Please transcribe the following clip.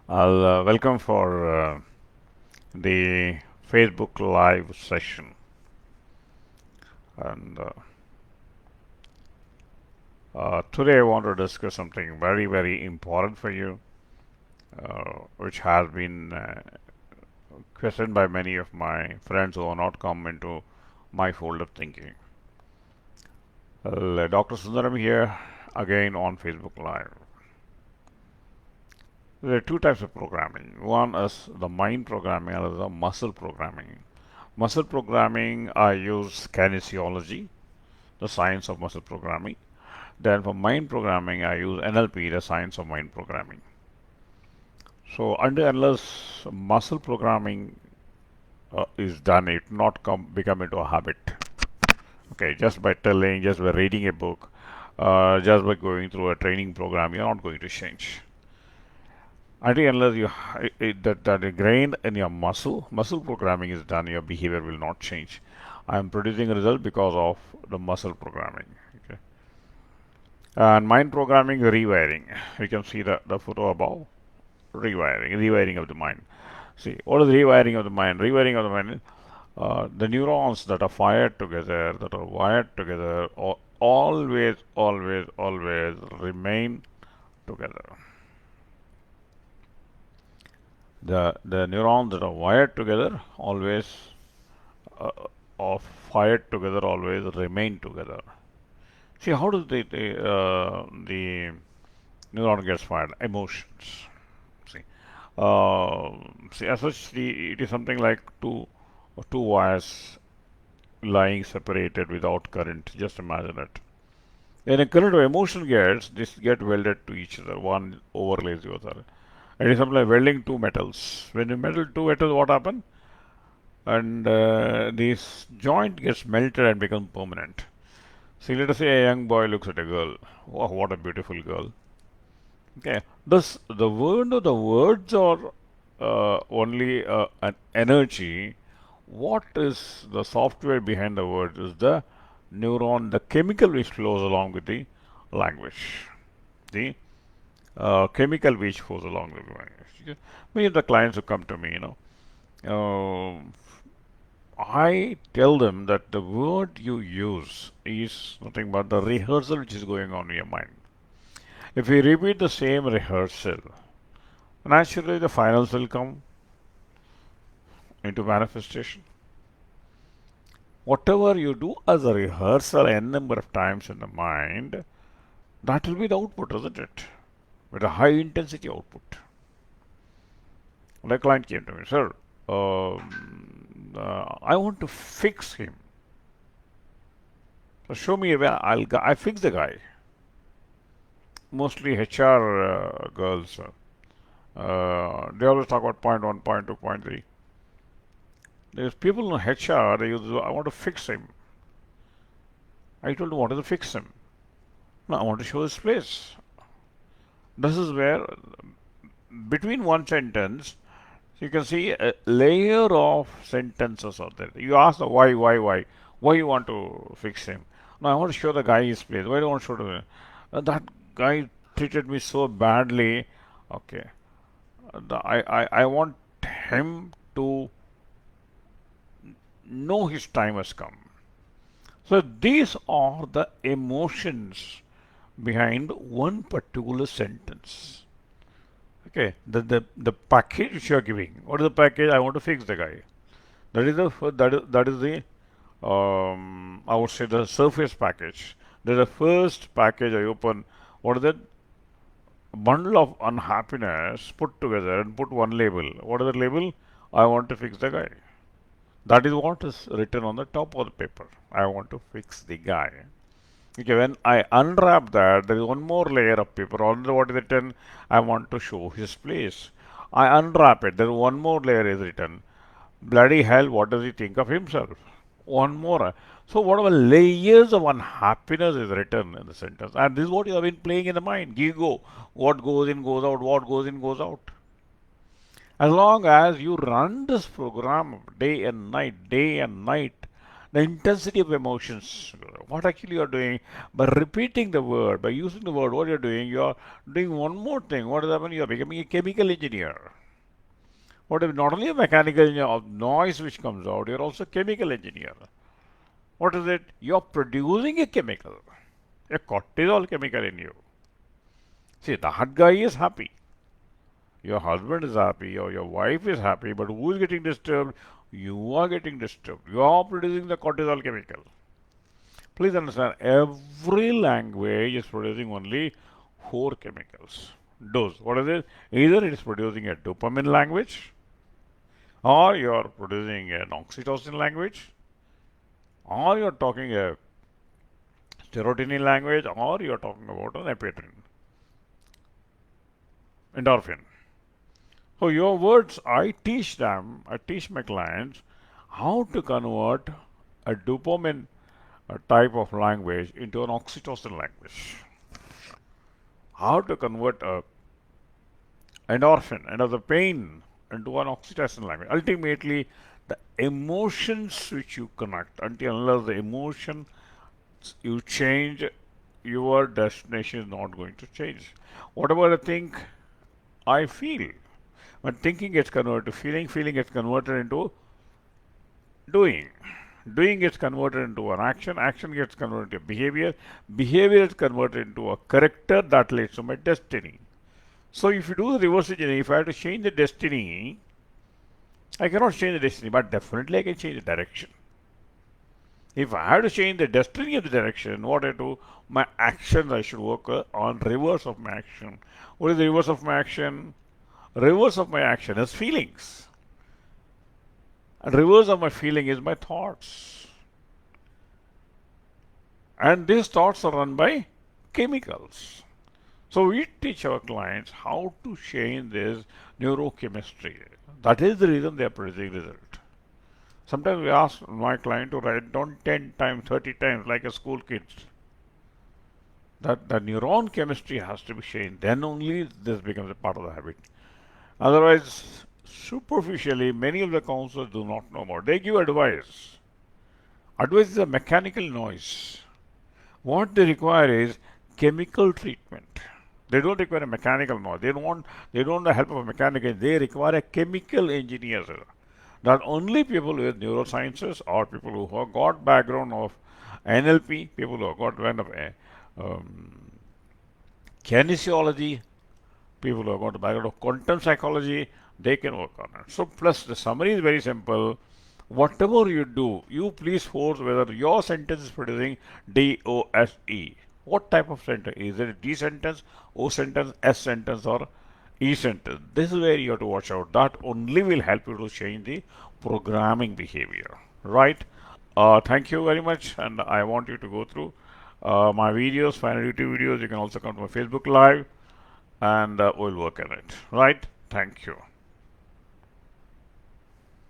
I'll welcome for the Facebook Live session. And today I want to discuss something very, very important for you, which has been questioned by many of my friends who are not come into my fold of thinking. Dr. Sundaram here again on Facebook Live. There are two types of programming. One is the mind programming, and the muscle programming. Muscle programming, I use kinesiology, the science of muscle programming. Then for mind programming, I use NLP, the science of mind programming. So until unless muscle programming is done, it not become into a habit. Okay, just by telling, just by reading a book, just by going through a training program, you're not going to change. Until unless that ingrained in your muscle programming is done, your behavior will not change. I am producing a result because of the muscle programming. Okay. And mind programming, rewiring. You can see the photo above. Rewiring of the mind. See, what is rewiring of the mind? Rewiring of the mind, the neurons that are fired together, that are wired together, always remain together. The neurons that are wired together uh, or fired together always remain together. See, how does the neuron gets fired? Emotions. See, as such, it is something like two wires lying separated without current. Just imagine it. When a current of emotion this get welded to each other. One overlays the other. It is something like welding two metals. When you melt two metals, what happens? And this joint gets melted and becomes permanent. See, let us say a young boy looks at a girl. Wow, what a beautiful girl. Okay, thus the words are only an energy. What is the software behind the words? Is the neuron, the chemical which flows along with the language. The chemical which flows along with the language. Okay? Many of the clients who come to me, uh, I tell them that the word you use is nothing but the rehearsal which is going on in your mind. If you repeat the same rehearsal, naturally the finals will come into manifestation. Whatever you do as a rehearsal n number of times in the mind, that will be the output, isn't it? With a high intensity output. The client came to me, sir, I want to fix him. So show me where I fix the guy. Mostly HR girls. They always talk about point one, point two, point three. There's people in HR, they use, I want to fix him. I told them, what is to fix him? No, I want to show his place. This is where, between one sentence, you can see a layer of sentences out there. You ask the why. Why you want to fix him? No, I want to show the guy his place. Why do you want to show the that guy treated me so badly? Okay. I want him to know his time has come. So these are the emotions behind one particular sentence. Okay, the package which you are giving. What is the package? I want to fix the guy. That is the I would say the surface package. There's the first package I open. What is that? A bundle of unhappiness put together and put one label. What is the label? I want to fix the guy. That is what is written on the top of the paper. I want to fix the guy. Okay, when I unwrap that, there is one more layer of paper. On the what is written, I want to show his place. I unwrap it. There is one more layer is written. Bloody hell, what does he think of himself? One more. So whatever layers of unhappiness is written in the sentence, and this is what you have been playing in the mind. Ego. What goes in goes out. What goes in goes out. As long as you run this program day and night, the intensity of emotions. What actually you are doing by repeating the word, by using the word, what you are doing, you are doing one more thing. What does that mean? You are becoming a chemical engineer. What if not only a mechanical engineer of noise which comes out, you're also a chemical engineer. What is it? You're producing a chemical, a cortisol chemical in you. See, that guy is happy. Your husband is happy or your wife is happy, but who is getting disturbed? You are getting disturbed. You are producing the cortisol chemical. Please understand, every language is producing only four chemicals. Those, what is it? Either it is producing a dopamine language, or you are producing an oxytocin language, or you are talking a serotonin language, or you are talking about an epinephrine, endorphin. So your words, I teach them, I teach my clients how to convert a dopamine type of language into an oxytocin language. How to convert a endorphin and of the pain into an oxytocin language. Ultimately, the emotions which you connect, until unless the emotion you change, your destination is not going to change. Whatever I think, I feel. When thinking gets converted to feeling, feeling gets converted into doing. Doing gets converted into an action, action gets converted into behavior, behavior is converted into a character that leads to my destiny. So if you do the reverse engineering, if I have to change the destiny, I cannot change the destiny, but definitely I can change the direction. If I have to change the destiny of the direction, what I do, my actions I should work on reverse of my action. What is the reverse of my action? Reverse of my action is feelings. And reverse of my feeling is my thoughts. And these thoughts are run by chemicals. So we teach our clients how to change this neurochemistry. That is the reason they are producing result. Sometimes we ask my client to write down 10 times, 30 times like a school kid. That the neuron chemistry has to be changed. Then only this becomes a part of the habit. Otherwise, superficially, many of the counselors do not know more. They give advice. Advice is a mechanical noise. What they require is chemical treatment. They don't require a mechanical noise. They don't want the help of a mechanical. They require a chemical engineer. Not only people with neurosciences or people who have got background of NLP, people who have got kind of kinesiology, people who have got a background of quantum psychology, they can work on it. So plus the summary is very simple. Whatever you do, you please force whether your sentence is producing DOSE. What type of sentence? Is it a D sentence, O sentence, S sentence, or E sentence? This is where you have to watch out. That only will help you to change the programming behavior. Right? Thank you very much, and I want you to go through my videos, final YouTube videos. You can also come to my Facebook Live, and we'll work on it. Right? Thank you.